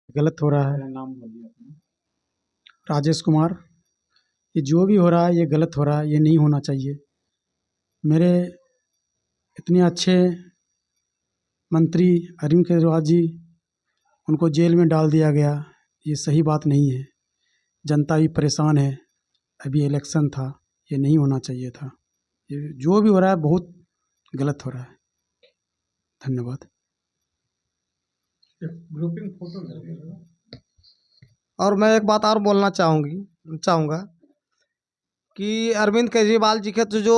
गलत हो रहा है। मेरा नाम बोलिए अपना। राजेश कुमार, ये जो भी हो रहा है ये गलत हो रहा है, ये नहीं होना चाहिए। मेरे इतने अच्छे मंत्री अरविंद केजरीवाल जी, उनको जेल में डाल दिया गया, ये सही बात नहीं है। जनता भी परेशान है, अभी इलेक्शन था, ये नहीं होना चाहिए था। ये जो भी हो रहा है बहुत गलत हो रहा है। धन्यवाद। ग्रुपिंग फोटो लगेगा। और मैं एक बात और बोलना चाहूँगा कि अरविंद केजरीवाल जी के तो जो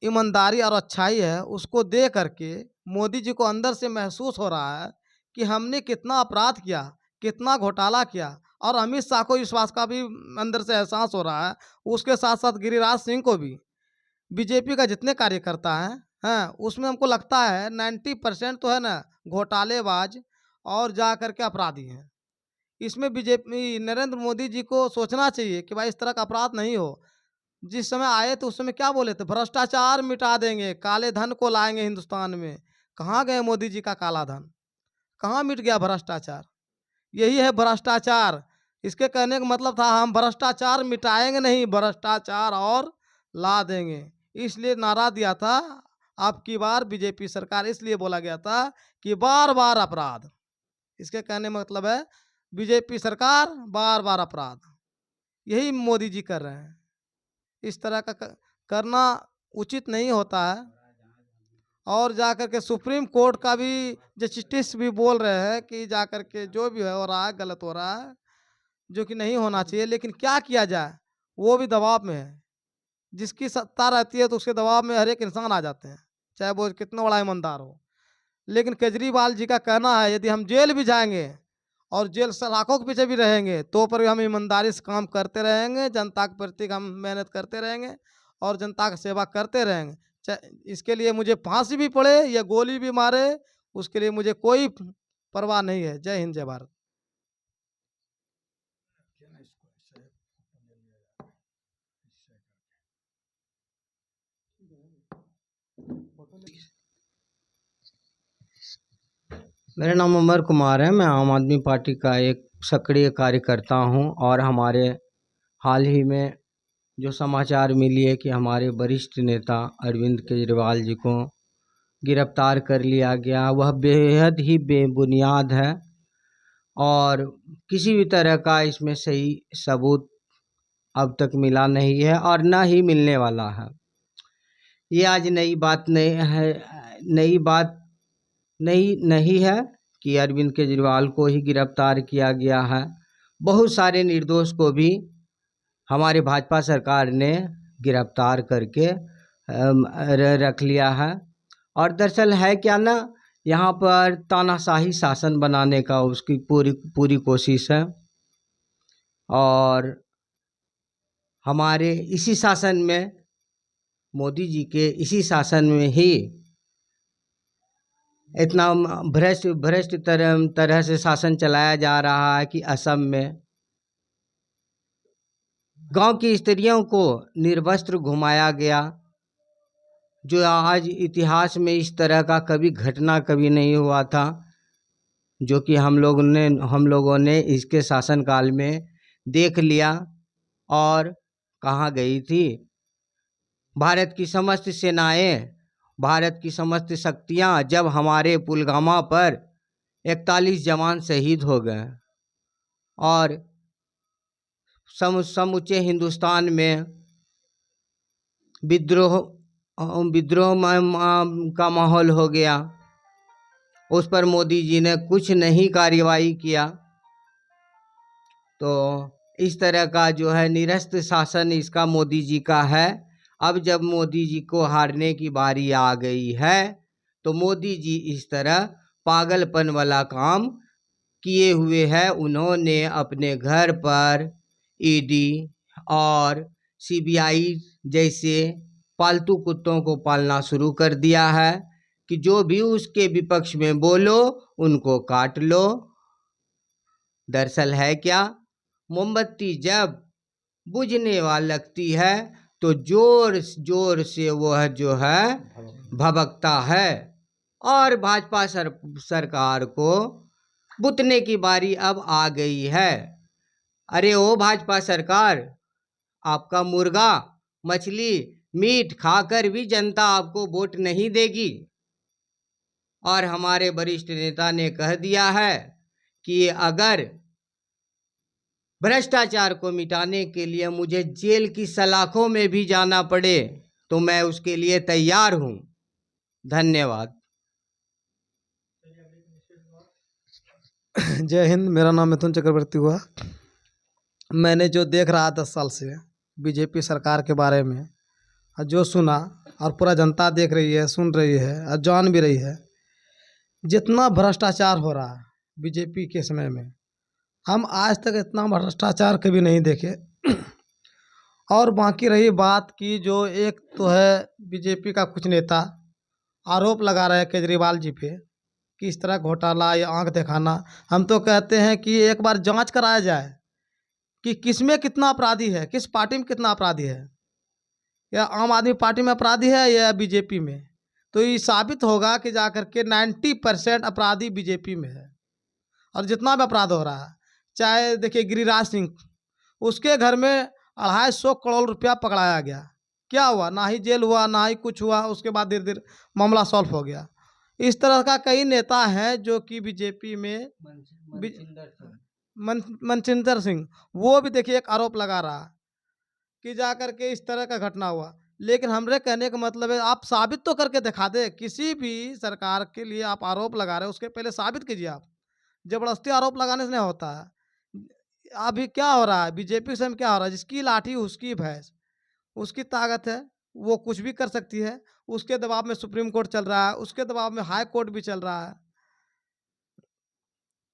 ईमानदारी और अच्छाई है उसको देख करके मोदी जी को अंदर से महसूस हो रहा है कि हमने कितना अपराध किया, कितना घोटाला किया। और अमित शाह को इस बात का भी अंदर से एहसास हो रहा है, उसके साथ साथ गिरिराज सिंह को भी। बीजेपी का जितने कार्यकर्ता हैं उसमें हमको लगता है 90% तो है ना घोटालेबाज और जा करके अपराधी हैं। इसमें बीजेपी नरेंद्र मोदी जी को सोचना चाहिए कि भाई इस तरह का अपराध नहीं हो। जिस समय आए तो उस समय क्या बोले थे, भ्रष्टाचार मिटा देंगे, काले धन को लाएंगे हिंदुस्तान में। कहाँ गए मोदी जी का काला धन, कहाँ मिट गया भ्रष्टाचार? यही है भ्रष्टाचार। इसके कहने का मतलब था हम भ्रष्टाचार मिटाएंगे नहीं, भ्रष्टाचार और ला देंगे। इसलिए नारा दिया था आपकी बार बीजेपी सरकार, इसलिए बोला गया था कि बार बार अपराध। इसके कहने का मतलब है बीजेपी सरकार बार बार अपराध, यही मोदी जी कर रहे हैं। इस तरह का करना उचित नहीं होता है। और जाकर के सुप्रीम कोर्ट का भी जस्टिस भी बोल रहे हैं कि जाकर के जो भी हो रहा है गलत हो रहा है, जो कि नहीं होना चाहिए। लेकिन क्या किया जाए, वो भी दबाव में है। जिसकी सत्ता रहती है तो उसके दबाव में हर एक इंसान आ जाते हैं, चाहे वो कितना बड़ा ईमानदार हो। लेकिन केजरीवाल जी का कहना है यदि हम जेल भी जाएंगे और जेल सलाखों के पीछे भी रहेंगे तो पर हम ईमानदारी से काम करते रहेंगे, जनता के प्रति हम मेहनत करते रहेंगे और जनता की सेवा करते रहेंगे। चाहे इसके लिए मुझे फांसी भी पड़े या गोली भी मारे, उसके लिए मुझे कोई परवाह नहीं है। जय हिंद, जय भारत। मेरा नाम अमर कुमार है। मैं आम आदमी पार्टी का एक सक्रिय कार्यकर्ता हूं और हमारे हाल ही में जो समाचार मिली है कि हमारे वरिष्ठ नेता अरविंद केजरीवाल जी को गिरफ्तार कर लिया गया, वह बेहद ही बेबुनियाद है और किसी भी तरह का इसमें सही सबूत अब तक मिला नहीं है और न ही मिलने वाला है। ये आज नई बात नहीं है, नई बात नहीं है कि अरविंद केजरीवाल को ही गिरफ्तार किया गया है। बहुत सारे निर्दोष को भी हमारे भाजपा सरकार ने गिरफ्तार करके रख लिया है। और दरअसल है क्या ना, यहाँ पर तानाशाही शासन बनाने का उसकी पूरी कोशिश है। और हमारे इसी शासन में, मोदी जी के इसी शासन में ही इतना भ्रष्ट तरह से शासन चलाया जा रहा है कि असम में गांव की स्त्रियों को निर्वस्त्र घुमाया गया, जो आज इतिहास में इस तरह का घटना कभी नहीं हुआ था, जो कि हम लोगों ने इसके शासनकाल में देख लिया। और कहाँ गई थी भारत की समस्त सेनाएं, भारत की समस्त शक्तियां, जब हमारे पुलवामा पर 41 जवान शहीद हो गए और समूचे हिंदुस्तान में विद्रोह का माहौल हो गया, उस पर मोदी जी ने कुछ नहीं कार्रवाई किया। तो इस तरह का जो है निरस्त शासन इसका मोदी जी का है। अब जब मोदी जी को हारने की बारी आ गई है तो मोदी जी इस तरह पागलपन वाला काम किए हुए हैं। उन्होंने अपने घर पर ईडी और सीबीआई जैसे पालतू कुत्तों को पालना शुरू कर दिया है कि जो भी उसके विपक्ष में बोलो उनको काट लो। दरअसल है क्या, मोमबत्ती जब बुझने वाली लगती है तो जोर जोर से वह जो है भभकता है। और भाजपा सरकार को बुतने की बारी अब आ गई है। अरे ओ भाजपा सरकार, आपका मुर्गा, मछली, मीट खाकर भी जनता आपको वोट नहीं देगी। और हमारे वरिष्ठ नेता ने कह दिया है कि अगर भ्रष्टाचार को मिटाने के लिए मुझे जेल की सलाखों में भी जाना पड़े तो मैं उसके लिए तैयार हूं। धन्यवाद। जय हिंद। मेरा नाम मिथुन चक्रवर्ती हुआ। मैंने जो देख रहा 10 साल से बीजेपी सरकार के बारे में और जो सुना और पूरा जनता देख रही है, सुन रही है और जान भी रही है, जितना भ्रष्टाचार हो रहा है बीजेपी के समय में, हम आज तक इतना भ्रष्टाचार कभी नहीं देखे। और बाकी रही बात की, जो एक तो है बीजेपी का कुछ नेता आरोप लगा रहे हैं केजरीवाल जी पे कि इस तरह घोटाला या आंख दिखाना। हम तो कहते हैं कि एक बार जांच कराया जाए कि किस में कितना अपराधी है, किस पार्टी में कितना अपराधी है, या आम आदमी पार्टी में अपराधी है या बीजेपी में। तो ये साबित होगा कि जाकर के 90% अपराधी बीजेपी में है। और जितना भी अपराध हो रहा है, चाहे देखिए गिरिराज सिंह, उसके घर में 250 करोड़ रुपया पकड़ाया गया, क्या हुआ? ना ही जेल हुआ, ना ही कुछ हुआ, उसके बाद धीरे धीरे मामला सॉल्व हो गया। इस तरह का कई नेता हैं जो कि बीजेपी में मनचिंदर सिंह, वो भी देखिए एक आरोप लगा रहा कि जाकर के इस तरह का घटना हुआ। लेकिन हमरे कहने का मतलब है, आप साबित तो करके दिखा दे। किसी भी सरकार के लिए आप आरोप लगा रहे हो, उसके पहले साबित कीजिए। आप जबरदस्ती आरोप लगाने से नहीं होता है। अभी क्या हो रहा है बीजेपी से, क्या हो रहा है? जिसकी लाठी उसकी भैंस, उसकी ताकत है, वो कुछ भी कर सकती है। उसके दबाव में सुप्रीम कोर्ट चल रहा है, उसके दबाव में हाई कोर्ट भी चल रहा है।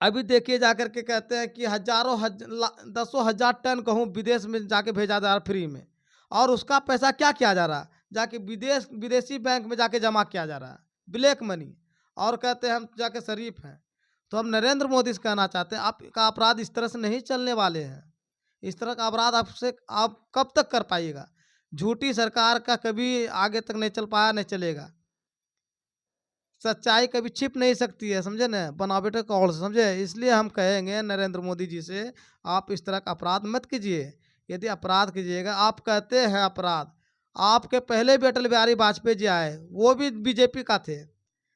अभी देखिए जाकर के कहते हैं कि दसों हजार टन गेहूँ विदेश में जाके भेजा जा रहा फ्री में, और उसका पैसा क्या किया जा रहा है? जाके विदेशी बैंक में जाके जमा किया जा रहा है, ब्लैक मनी। और कहते हैं हम जाके शरीफ हैं। तो हम नरेंद्र मोदी से कहना चाहते हैं, आपका अपराध इस तरह से नहीं चलने वाले हैं। इस तरह का अपराध आपसे आप कब तक कर पाइएगा? झूठी सरकार का कभी आगे तक नहीं चल पाया, नहीं चलेगा। सच्चाई कभी छिप नहीं सकती है, समझे ना, बनावट कौड़ से, समझे। इसलिए हम कहेंगे नरेंद्र मोदी जी से, आप इस तरह का अपराध मत कीजिए। यदि अपराध कीजिएगा, आप कहते हैं अपराध, आपके पहले भी अटल बिहारी वाजपेयी जी आए, वो भी बीजेपी का थे,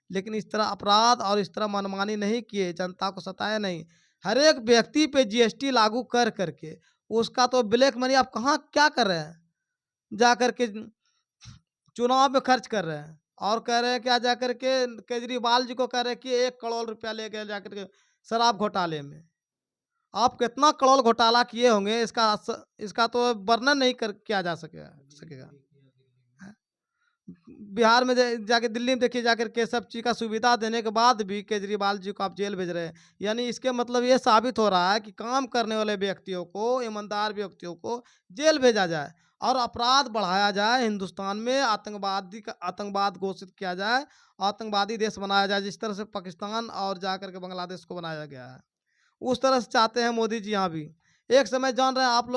लेकिन इस तरह अपराध और इस तरह मनमानी नहीं किए, जनता को सताया नहीं। हर एक व्यक्ति पे जीएसटी लागू कर करके उसका तो ब्लैक मनी आप कहाँ क्या कर रहे हैं? जा करके चुनाव में खर्च कर रहे हैं। और कह रहे हैं क्या, जा करके केजरीवाल जी को कह रहे हैं कि 1 करोड़ रुपया ले गए जाकर के शराब घोटाले में। आप कितना करोड़ घोटाला किए होंगे, इसका तो वर्णन नहीं किया जा सकेगा। बिहार में जाके दिल्ली में देखिए जाकर के सब चीज़ का सुविधा देने के बाद भी केजरीवाल जी को आप जेल भेज रहे हैं। यानी इसके मतलब ये साबित हो रहा है कि काम करने वाले व्यक्तियों को, ईमानदार व्यक्तियों को जेल भेजा जाए और अपराध बढ़ाया जाए। हिंदुस्तान में आतंकवाद घोषित किया जाए, आतंकवादी देश बनाया जाए, जिस तरह से पाकिस्तान और जाकर के बांग्लादेश को बनाया गया है, उस तरह से चाहते हैं मोदी जी यहाँ भी। एक समय जान रहे हैं आप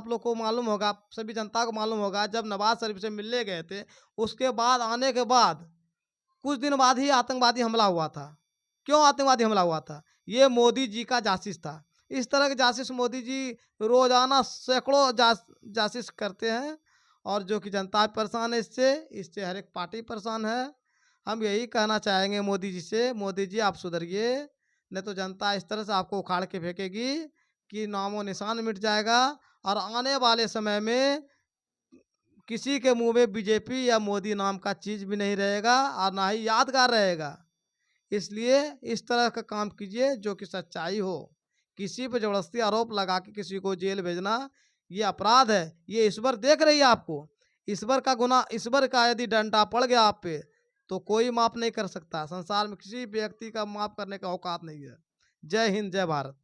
लोग को मालूम होगा, सभी जनता को मालूम होगा, जब नवाज शरीफ से मिलने गए थे, उसके बाद आने के बाद कुछ दिन बाद ही आतंकवादी हमला हुआ था। क्यों आतंकवादी हमला हुआ था? ये मोदी जी का जासूस था। इस तरह के जासूस मोदी जी रोजाना सैकड़ों जासूस करते हैं, और जो कि जनता परेशान है इससे हर एक पार्टी परेशान है। हम यही कहना चाहेंगे मोदी जी से, मोदी जी आप सुधरिए, नहीं तो जनता इस तरह से आपको उखाड़ के फेंकेगी कि नामो निशान मिट जाएगा। और आने वाले समय में किसी के मुंह में बीजेपी या मोदी नाम का चीज़ भी नहीं रहेगा, और ना ही यादगार रहेगा। इसलिए इस तरह का काम कीजिए जो कि सच्चाई हो। किसी पर जबरदस्ती आरोप लगा के किसी को जेल भेजना ये अपराध है। ये ईश्वर देख रही है आपको। ईश्वर का यदि डंडा पड़ गया आप पे तो कोई माफ़ नहीं कर सकता। संसार में किसी व्यक्ति का माफ़ करने का औकात नहीं है। जय हिंद, जय भारत।